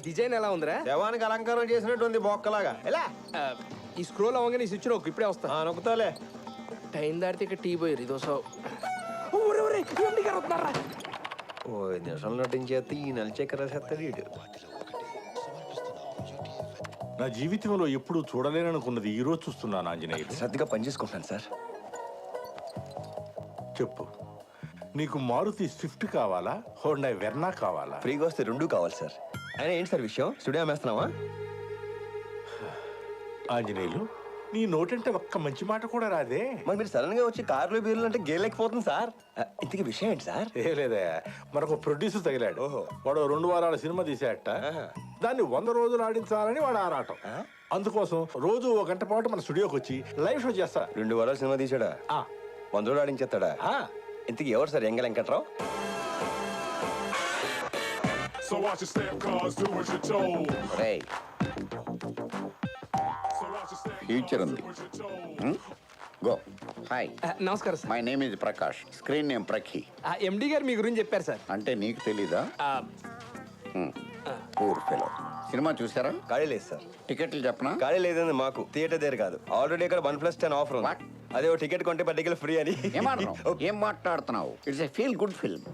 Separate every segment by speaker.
Speaker 1: Design ఎలా ఉందిరా?
Speaker 2: శవానికి అలంకారం చేసినట్టు ఉంది బొక్కలాగా. ఎలా
Speaker 1: ఈ స్క్రోల్ అవ్వగానే ఈ స్విచ్ నొక్కు, ఇప్పుడే వస్తా.
Speaker 2: నొక్కుతాలే.
Speaker 1: టైం దాటితే ఇక్కడ టీ పోయారు ఇదో సో.
Speaker 2: ఓ 5 నిమిషాలు నటించేస్తే ఈ నలిచెక్కర చేస్తాడు వీడు.
Speaker 3: నా జీవితంలో ఎప్పుడు చూడలేననుకున్నది ఈ రోజు చూస్తున్నాను ఆంజనేయులు.
Speaker 2: శ్రద్ధగా పనిచేసుకుంటాను సార్.
Speaker 3: చెప్పు, నీకు మారుతి స్విఫ్ట్ కావాలా, హోండా వెర్నా కావాలా?
Speaker 2: ఫ్రీగా వస్తే 2 కావాలి సార్. అయినా ఏంటి సార్ విషయం? స్టూడియో అమ్మేస్తున్నావా?
Speaker 3: ఆంజనేయులు, నీ నోటంటే ఒక్క మంచి మాట కూడా రాదే.
Speaker 2: మరి మీరు సడన్ గా వచ్చి కార్లు బీర్లు అంటే గేలేకపోతుంది సార్. ఇంతకీ విషయం ఏంటి సార్?
Speaker 3: ఏ లేదా, మరొక ప్రొడ్యూసర్ తగిలాడు.
Speaker 2: ఓహో.
Speaker 3: వాడు 2 వారాల సినిమా తీసేట, దాన్ని 100 రోజులు ఆడించాలని వాడు ఆరాటం. అందుకోసం రోజు 1 గంట పాటు మన స్టూడియోకి వచ్చి లైవ్ షో చేస్తా.
Speaker 2: 2 వారాలు సినిమా తీసాడా? 100 రోజులు ఆడించేస్తాడా? ఇంతకీ ఎవరు సార్ ఎంగ Venkatrao?
Speaker 4: So watch your step, cause do what you're told.
Speaker 5: రేయ్,
Speaker 4: So watch your step,
Speaker 5: future ఉంది.
Speaker 4: what you're told.
Speaker 5: Go. Hi,
Speaker 1: నమస్కారం sir.
Speaker 5: My name is Prakash, screen name Prakhi.
Speaker 1: MD గారు మీ గురించి చెప్పారు సార్.
Speaker 5: అంటే నీకు తెలీదా?
Speaker 1: ఆ,
Speaker 5: పూర్ ఫెలో. సినిమా చూసారా?
Speaker 2: ఖాళీ లేదు సార్.
Speaker 5: టికెట్లు చెప్పనా?
Speaker 2: ఖాళీ లేదండి మాకు. థియేటర్ దగ్గర కాదు, ఆల్రెడీ ఇక్కడ 1+10 ఆఫర్ ఉంది.
Speaker 5: What?
Speaker 2: అదే ఓ టికెట్ కొంటే 10 టికెట్ ఫ్రీ అని.
Speaker 5: ఏం మాట్లాడుతున్నావు? It's a feel good film.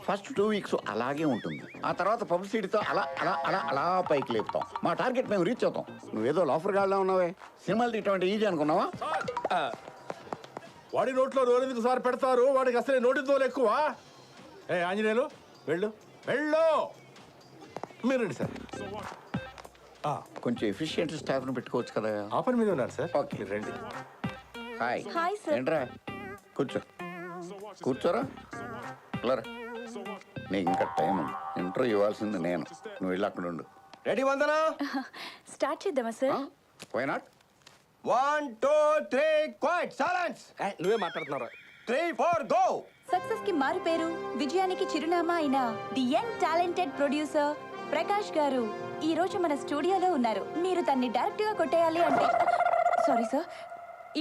Speaker 5: First 2 weeks అలాగే ఉంటుంది. ఆ తర్వాత పబ్లిసిటీతో అలా అలా అలా అలా పైకి లేపుతాం. మా టార్గెట్ మేము రీచ్ అవుతాం. నువ్వేదో లాఫర్ గాడ్లా ఉన్నావే. సినిమాలు తీయటం ఈజీ అనుకున్నావా?
Speaker 3: వాడి నోట్లో నోరెందుకు సార్ పెడతారు? వాడికి అసలే నోటి తోలు ఎక్కువ. ఏ ఆంజనేయులు, వెళ్ళు వెళ్ళు. మీరు రండి సార్.
Speaker 5: కొంచెం ఎఫిషియెంట్ స్టాఫ్ను పెట్టుకోవచ్చు కదా.
Speaker 3: ఆ పని మీద ఉన్నారు సార్.
Speaker 5: ఓకే.
Speaker 3: మీరు రండి.
Speaker 5: హాయ్.
Speaker 6: Hi sir.
Speaker 5: ఏంట్రా, కూర్చోరా. వెళ్ళరా. నీకు ఇంకా టైం ఉంది. ఇంటర్వ్యూ ఇవ్వాల్సింది నేను. నువ్వు వెళ్ళి అక్కడ ఉండు.
Speaker 2: రెడీ వందనా?
Speaker 6: స్టార్ట్ చేద్దామా sir?
Speaker 5: Why not?
Speaker 2: 1 2 3 quiet silence.
Speaker 1: నువ్వే మాట్లాడుతున్నారా?
Speaker 2: 3 4 గో.
Speaker 6: సక్సెస్ కి మారు పేరు, విజయానికి చిరునామా అయిన the young talented producer Prakash గారు ఈ రోజు మన స్టూడియోలో ఉన్నారు. మీరు తన్ని డైరెక్ట్ గా కొట్టేయాలి అంటే, సారీ సార్,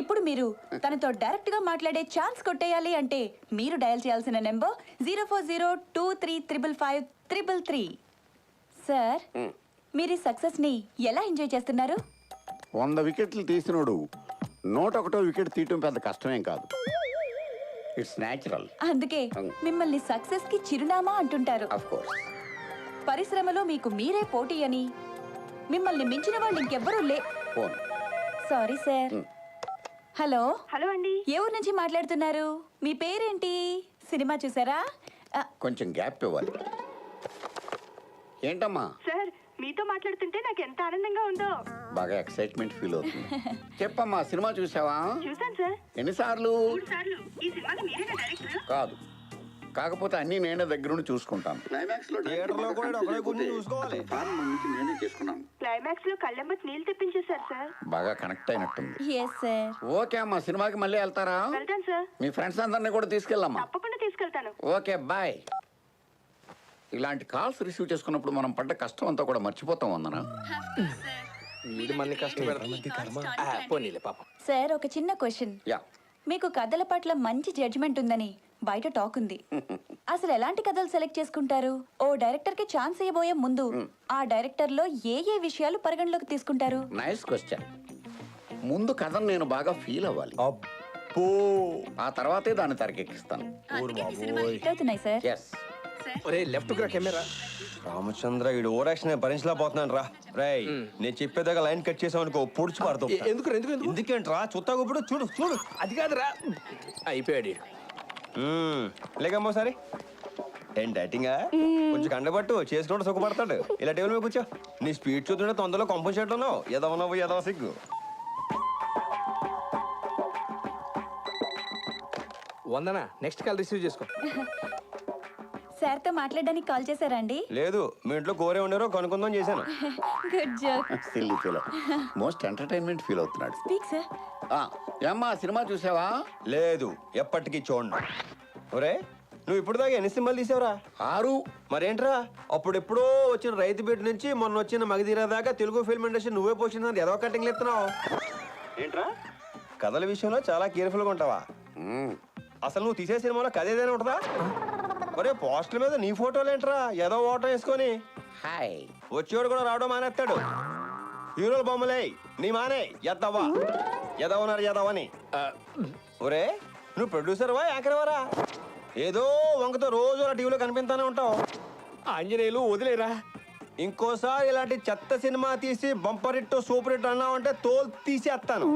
Speaker 6: ఇప్పుడు మీరు తనతో డైరెక్ట్ గా మాట్లాడే ఛాన్స్ కొట్టేయాలి అంటే మీరు డయల్ చేయాల్సిన నెంబర్ 040223555333. సార్, మీరు ఈ సక్సెస్ ని ఎలా ఎంజాయ్ చేస్తున్నారు?
Speaker 5: 100 వికెట్లు తీసినోడు 101వ వికెట్ తీయటం పెద్ద కష్టమేం కాదు. It's natural.
Speaker 6: అందుకే మిమ్మల్ని సక్సెస్ కి చిరునామా అంటుంటారు.
Speaker 5: Of course.
Speaker 6: పరిశ్రమలో మీకు మీరే పోటీ అని, మిమ్మల్ని మించిన వాళ్ళు ఇంకెవ్వరూ
Speaker 5: phone.
Speaker 6: Sorry sir. Hello.
Speaker 7: Hello అండి.
Speaker 6: ఏ ఊరు నుంచి మాట్లాడుతున్నారు? మీ పేరేంటి? సినిమా చూసారా?
Speaker 5: కొంచెం గ్యాప్ ఇవ్వాలి. ఏంటమ్మా?
Speaker 7: సార్, మీతో మాట్లాడుతుంటే నాకు ఎంత ఆనందంగా ఉందో.
Speaker 5: బాగా ఎక్సైట్మెంట్ ఫీల్ అవుతుంది. చెప్పమ్మా, సినిమా చూసావా?
Speaker 7: చూసాను సార్.
Speaker 5: ఎన్నిసార్లు?
Speaker 7: 3 సార్లు. ఈ సినిమాకి మీరేనా డైరెక్టర్?
Speaker 5: కాదు, కాకపోతే అన్ని నేనే దగ్గరుండి చూసుకుంటాను.
Speaker 2: థియేటర్లో కూడా ఒకడే కూర్చొని చూసుకోవాలి.
Speaker 5: నేనే చేసుకున్నాను.
Speaker 7: క్లైమాక్స్ లో కళ్ళెమ్మటి నీళ్ళు తెప్పించేశారు సార్.
Speaker 5: బాగా కనెక్ట్ అయినట్టుంది.
Speaker 6: Yes sir.
Speaker 5: ఓకే అమ్మా, సినిమాకి మళ్ళీ వెళ్తారా?
Speaker 7: వెళ్తాను సార్.
Speaker 5: మీ ఫ్రెండ్స్ అందరినీ కూడా తీసుకెళ్ళమ్మా.
Speaker 7: తప్పకుండా తీసుకెళ్తాను.
Speaker 5: Okay, bye. ఇలాంటి కాల్స్ రిసీవ్ చేసుకున్నప్పుడు మనం పడ్డ కష్టం అంతా కూడా మర్చిపోతాం. వందనా?
Speaker 1: మీరు మళ్ళీ కష్టపడతారు. పాపం.
Speaker 6: సార్, ఒక చిన్న క్వశ్చన్.
Speaker 5: యా.
Speaker 6: మీకు కథల పట్ల మంచి జడ్జిమెంట్ ఉందని బయట టాక్ ఉంది. అసలు ఎలాంటి కథలు సెలెక్ట్ చేసుకుంటారు? ఓ డైరెక్టర్ కి ఛాన్స్ ఇవ్వబోయే ముందు ఆ డైరెక్టర్ లో ఏ ఏ విషయాలు పరిగణలోకి తీసుకుంటారు?
Speaker 5: Nice question. ముందు కథను నేను బాగా ఫీల్ అవ్వాలి.
Speaker 2: అబ్బో.
Speaker 5: ఆ తర్వాతే దాన్ని తెరకెక్కిస్తాను.
Speaker 6: అవుతున్నాయి సార్.
Speaker 5: ఎస్.
Speaker 1: ఒరే లెఫ్ట్ రా కెమెరా.
Speaker 2: రామచంద్ర, వీడు ఓవర్ యాక్షన్ భరించలా పోతున్నాను రా. రై, నేను చెప్పేదాకా లైన్ కట్ చేసావు అనుకో, పొడిచి పడతావు.
Speaker 1: ఎందుకు ఎందుకు ఎందుకు
Speaker 2: ఎందుకేంట్రా? చుత్తాకు ఇప్పుడు చూడు చూడు.
Speaker 1: అది కాదురా. అయిపోయాడు.
Speaker 2: లేకమ్మో సరే. ఏంటి డైటింగా? కొంచెం కండబట్టు చేసుకుంటూ సుఖపడతాడు. ఇలా టేబుల్ మీద కూర్చో. నీ స్పీడ్ చూస్తుంటే తొందరలో కంపోజ్ చేయడం ఎదవనవ్వు ఎదవ సిగ్గు.
Speaker 1: వందనా, నెక్స్ట్ కాల్ రిసీవ్ చేసుకో.
Speaker 6: సార్ తో మాట్లాడడానికి కాల్ చేశారా అండి?
Speaker 2: లేదు, మీ ఇంట్లో కోరే ఉండరో కనుక్కుందాం చేశాను.
Speaker 6: Good joke.
Speaker 5: Silly feel. Most entertainment feel అవుతున్నాడు.
Speaker 6: Speak sir.
Speaker 5: ఏమ్మా, సినిమా చూసావా?
Speaker 2: లేదు, ఎప్పటికీ చూడండి. ఒరే, నువ్వు ఇప్పుడు దాకా ఎన్ని సినిమాలు తీసావురా?
Speaker 5: 6.
Speaker 2: మరేంట్రా, అప్పుడెప్పుడో వచ్చిన రైతు బిడ్డ నుంచి మొన్న వచ్చిన మగధీర దాకా తెలుగు ఫిల్మ్ ఇండస్ట్రీ నువ్వే పోషిందని ఏదో కటింగ్లు ఎత్తున్నావు ఏంట్రా? కథల విషయంలో చాలా కేర్ఫుల్గా ఉంటావా? అసలు నువ్వు తీసే సినిమాలో కథ ఏదైనా ఉంటుందా? ఒరే, పోస్టుల మీద నీ ఫోటోలు ఏంట్రా? ఏదో ఓటం వేసుకొని.
Speaker 5: హాయ్.
Speaker 2: వచ్చేవాడు కూడా రావడం మానేస్తాడు. హీరోల బొమ్మలే నీ మానే ఎద్దవ్వా ఎదవన్నారు ఎదవని. ఒరే నువ్వు ప్రొడ్యూసర్వా యాంకర్వారా? ఏదో వంకతో రోజు అలా టీవీలో కనిపిస్తానే ఉంటావు.
Speaker 1: ఆంజనేయులు వదిలేరా.
Speaker 2: ఇంకోసారి ఇలాంటి చెత్త సినిమా తీసి బంపర్ హిట్ సూపర్ హిట్ అన్నావంటే తోలు తీసేస్తాను.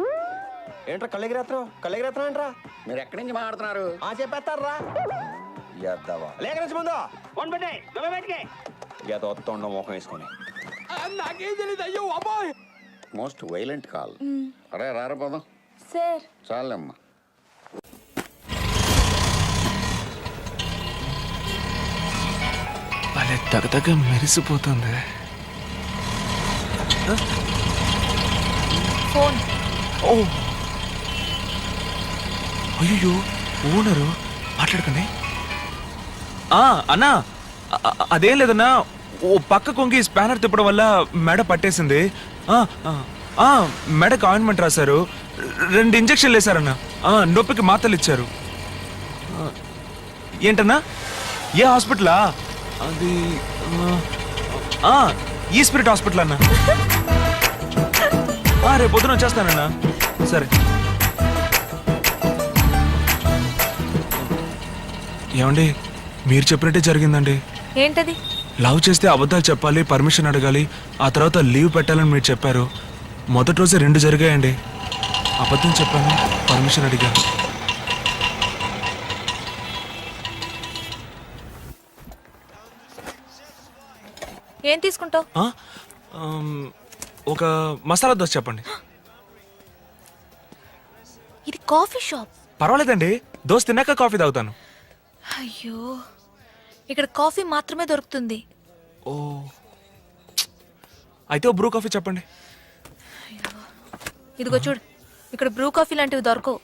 Speaker 2: ఏంట్రా కళ్ళెగిరేత్రం ఏంట్రా?
Speaker 5: మీరు ఎక్కడి నుంచి మాట్లాడుతున్నారు?
Speaker 2: చెప్పేస్తారా ఎద్దవా లేక నుంచి ముందు ఫోన్ పెట్టే బయటికి ఏదో తొండ ముఖం వేసుకొని.
Speaker 1: నాకేం తెలియదు. అయ్యో అబ్బాయి.
Speaker 5: Most violent call. అరే రారా పోదాం.
Speaker 6: సార్
Speaker 5: చాలమ్మా.
Speaker 8: భలే తగతగ మెరిసిపోతుంది.
Speaker 6: ఫోన్.
Speaker 8: ఓ అయ్యో ఓనరు మాట్లాడుకునే. అన్నా అదేం లేదన్నా, ఓ పక్క కొంగి స్పానర్ తిప్పడం వల్ల మెడ పట్టేసింది. మెడకు ఆయింట్మెంట్ రాశారు, 2 ఇంజక్షన్లు వేశారన్నా. నొప్పికి మాత్రలు ఇచ్చారు. ఏంటన్నా ఏ హాస్పిటలా? అది ఈ స్పిరిట్ హాస్పిటల్ అన్నా. రేపు పొద్దున వచ్చేస్తానన్నా. సరే. ఏమండి మీరు చెప్పినట్టే జరిగిందండి.
Speaker 6: ఏంటది?
Speaker 8: లవ్ చేస్తే అబద్ధాలు చెప్పాలి, పర్మిషన్ అడగాలి, ఆ తర్వాత లీవ్ పెట్టాలని మీరు చెప్పారు. మొదటి రోజే 2 జరిగాయండి. అబద్ధం చెప్పాను, పర్మిషన్ అడిగాను.
Speaker 6: ఏం తీసుకుంటావు?
Speaker 8: ఒక మసాలా దోశ చెప్పండి.
Speaker 6: ఇది కాఫీ షాప్.
Speaker 8: పర్వాలేదండి, దోశ తిన్నాక కాఫీ తాగుతాను.
Speaker 6: అయ్యో, ఇక్కడ కాఫీ మాత్రమే దొరుకుతుంది.
Speaker 8: ఓ అయితే ఓ బ్రూ కాఫీ చెప్పండి.
Speaker 6: ఇదిగో చూడు, ఇక్కడ బ్రూ కాఫీ లాంటివి దొరకవు.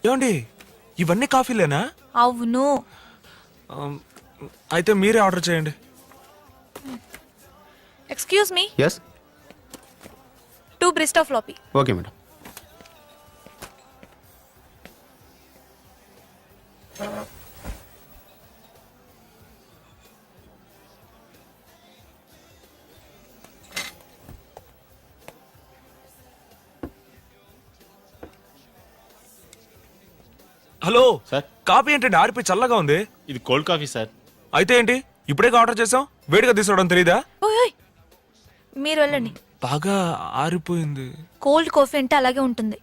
Speaker 8: ఏమండి ఇవన్నీ కాఫీలేనా?
Speaker 6: అవును.
Speaker 8: అయితే మీరే ఆర్డర్ చేయండి.
Speaker 6: ఎక్స్క్యూజ్ మీ,
Speaker 9: ఎస్
Speaker 6: 2 బ్రిస్టా ఫ్లాపీ.
Speaker 9: Okay madam.
Speaker 8: Hello
Speaker 10: sir.
Speaker 8: Coffee ఏంటండి ఆరిపోయి చల్లగా ఉంది?
Speaker 10: ఇది కోల్డ్ కాఫీ సార్.
Speaker 8: అయితే ఏంటి ఇప్పుడే ఆర్డర్ చేసాం, వేడిగా తీసుకురావడం తెలీదా?
Speaker 6: ఓయ్ మీరు వెళ్ళండి.
Speaker 8: బాగా ఆరిపోయింది.
Speaker 6: కోల్డ్ కాఫీ అంటే అలాగే ఉంటుంది.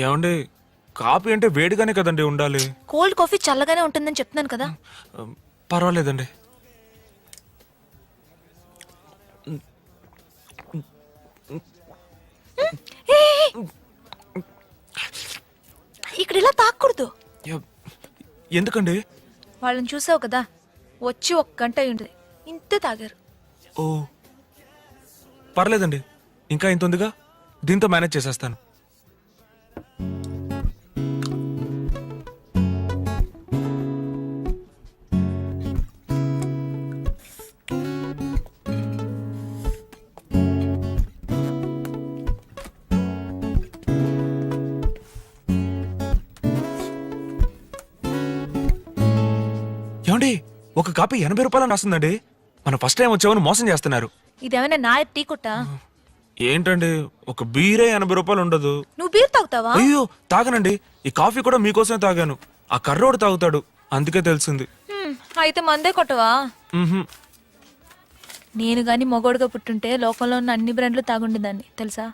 Speaker 8: ఏమండి కాఫీ అంటే వేడిగానే కదండి ఉండాలి.
Speaker 6: కోల్డ్ కాఫీ చల్లగానే ఉంటుందని చెప్తున్నాను కదా.
Speaker 8: పర్వాలేదండి.
Speaker 6: ఇక్కడ ఇలా తాకూడదు.
Speaker 8: ఎందుకండి?
Speaker 6: వాళ్ళని చూసావు కదా, వచ్చి 1 గంట అయి ఉంటుంది, ఇంతే తాగారు.
Speaker 8: ఓ పర్లేదండి, ఇంకా ఇంత ఉందిగా, దీంతో మేనేజ్ చేసేస్తాను. ఏమండి ఒక కాపీ 80 రూపాయలని రాస్తుందండి. మన ఫస్ట్ టైం వచ్చామని మోసం చేస్తున్నారు.
Speaker 6: ఇదేమైనా నా టీ కొట్టా?
Speaker 8: ఏంటండి ఒక బీరే 80 రూపాయలు ఉండదు.
Speaker 6: నువ్వు బీర్ తాగుతావా?
Speaker 8: అయ్యో తాగనండి, ఈ కాఫీ కూడా మీకోసమే తాగాను. ఆ కర్రోడు తాగుతాడు, అందుకే తెలిసింది.
Speaker 6: అయితే మందే కొట్టవా?
Speaker 8: మ్హూ.
Speaker 6: నేను గాని మొగోడుగా పుట్టుంటే లోకంలో ఉన్న అన్ని బ్రాండ్లు తాగుండేదాన్ని తెలుసా.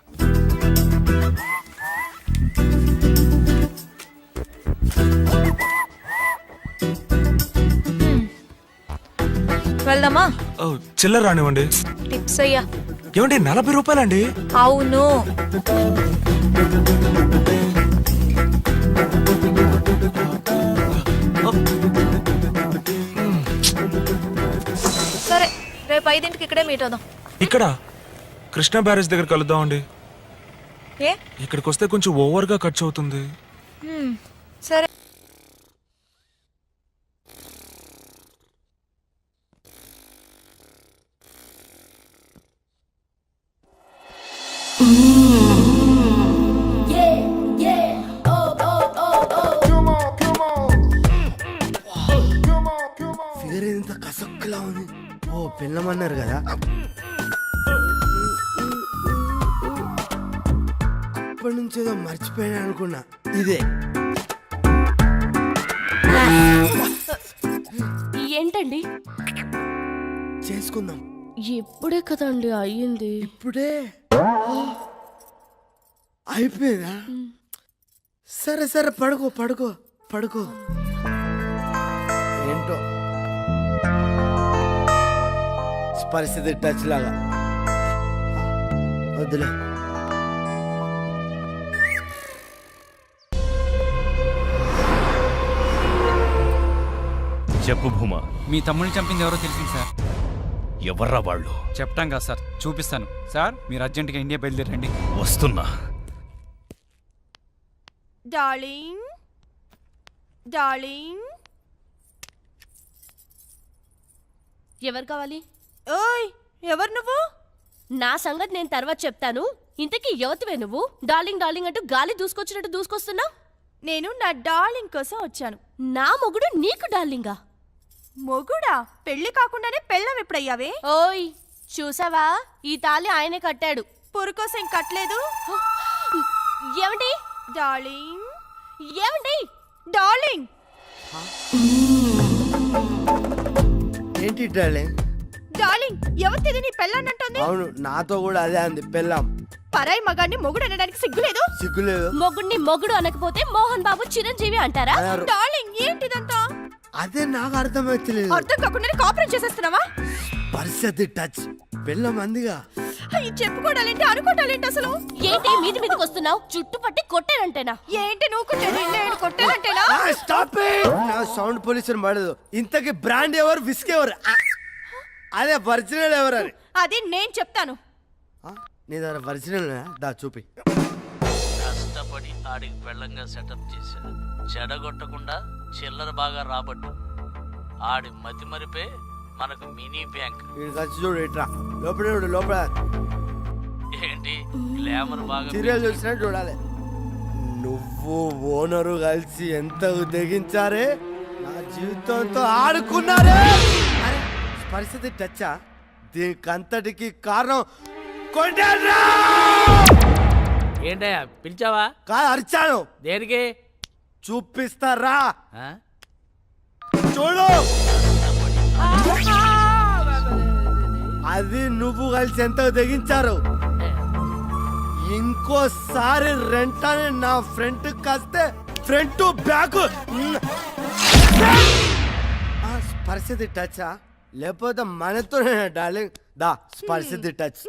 Speaker 6: వెళ్దామా?
Speaker 8: ఓ, చిల్లర రానివ్వండి.
Speaker 6: టిప్స్ అయ్యా.
Speaker 8: ఏమండి 40 రూపాయలండి?
Speaker 6: అవును. సరే, రేపు 5ంటికి ఇక్కడే మీట్ అవుదాం.
Speaker 8: ఇక్కడ కృష్ణా బ్యారేజ్ దగ్గర కలుద్దామండి.
Speaker 6: ఏ
Speaker 8: ఇక్కడికి వస్తే కొంచెం ఓవర్గా ఖర్చు అవుతుంది.
Speaker 6: సరే.
Speaker 9: ఫిగర్ ఎంత కసక్కులా ఉంది. ఓ పిల్లమన్నా చిన్నప్పటి నుంచి ఏదో మర్చిపోయాను అనుకున్నా. ఇదే
Speaker 10: ఏంటండి?
Speaker 9: చేసుకుందాం.
Speaker 10: ఇప్పుడే కదండి అయ్యింది.
Speaker 9: ఇప్పుడే అయిపోయిందా? సరే సరే, పడుకో పడుకో పడుకో. ఏంటో పరిస్థితి టచ్ లాగా వద్దులే.
Speaker 11: చెప్పు భూమా,
Speaker 12: మీ తమ్ముడిని చంపింది ఎవరో తెలిసింది సార్.
Speaker 11: ఎవర్రా వాళ్ళు?
Speaker 12: చెప్తాం కదా సార్, చూపిస్తాను సార్. మీరు అర్జెంటుగా ఇండియా బయలుదేరండి.
Speaker 11: వస్తున్నా.
Speaker 10: డార్లింగ్ డార్లింగ్, ఎవరు కావాలి? ఓయ్, ఎవరు నువ్వు? నా సంగతి నేను తర్వాత చెప్తాను. ఇంతకీ యువతవే నువ్వు? డార్లింగ్ డార్లింగ్ అంటూ గాలి దూసుకొచ్చినట్టు దూసుకొస్తున్నావు. నేను నా డార్లింగ్ కోసం వచ్చాను. నా మొగుడు నీకు డార్లింగా? మొగుడా? పెళ్లి కాకుండానే పెళ్ళం ఎప్పుడయ్యావే? ఓయ్, చూసావా? ఈ తాళి ఆయనే కట్టాడు. పురుకోసం కట్టలేదు. ఏమండి డార్లింగ్? ఏమండి డార్లింగ్?
Speaker 9: ఏంటి డార్లింగ్?
Speaker 10: డార్లింగ్ ఎవరిది? నీ పెళ్ళాన్నంటుంది.
Speaker 9: అవును, నాతో కూడా అదే అంది. పెళ్ళాం.
Speaker 10: పరాయి మగాన్ని మొగుడు అనడానికి సిగ్గులేదు?
Speaker 9: సిగ్గులేదు.
Speaker 10: మొగుడిని మొగుడు అనకపోతే మోహన్ బాబు చిరంజీవి అంటారా?
Speaker 9: అన్నారు.
Speaker 10: డార్లింగ్ ఏంటిదంతా?
Speaker 9: అదే నాకు అర్థమవుతలేదు.
Speaker 10: అర్థం కాకుండా కాపురం చేసేస్తున్నావా?
Speaker 9: పరిస్థితి టచ్. పెళ్ళం అందిగా.
Speaker 10: చెప్పుకోవడాలేంటి, అనుకోవడాలేంటి అసలు? ఏంటి మీది మీదకి వస్తున్నావు? చుట్టుపట్టి కొట్టానంటేనా? ఏంటి నువ్వు కొట్టానంటేనా?
Speaker 9: Stop it. నా సౌండ్ పొల్యూషన్ పడదు. ఇంతకి బ్రాండ్ ఎవరు, విస్కీ ఎవరు? అదే ఒరిజినల్ ఎవరు అని.
Speaker 10: అది నేను చెప్తాను.
Speaker 9: నీ దగ్గర ఒరిజినల్ దా చూపి.
Speaker 13: కష్టపడి ఆడికి పెళ్ళంగా సెటప్ చేశా. చెడగొట్టకుండా చిల్లర బాగా రాబట్టు. ఆడి మతి మరిపే మనకు మినీ బ్యాంక్.
Speaker 9: వీడు ఖర్చు చూడు, ఇట్రా లోపల చూడు. లోపల
Speaker 13: ఏంటి గ్లామర్ బాగా
Speaker 9: సీరియల్ చూసినట్టు చూడాలి. నువ్వు ఓనరు కలిసి ఎంత తెగించారే, నా జీవితంతో ఆడుకున్నారే. అరే, పరిస్థితి టచ్చా? దీనికంతటికి కారణం కొండేరా.
Speaker 13: ఏంటయ్యా పిలిచావా?
Speaker 9: కాదు, అరిచాను.
Speaker 13: దేనికి?
Speaker 9: చూపిస్తారా? చూడు. అది నువ్వు కలిసి ఎంత తెగించారు. ఇంకోసారి రెంట్ అని నా ఫ్రంట్ కాస్తే ఫ్రంట్ బ్యాక్. పరిస్థితి టచా? లేకపోతే మనతో డార్లింగ్ దా. పరిస్థితి టచ్.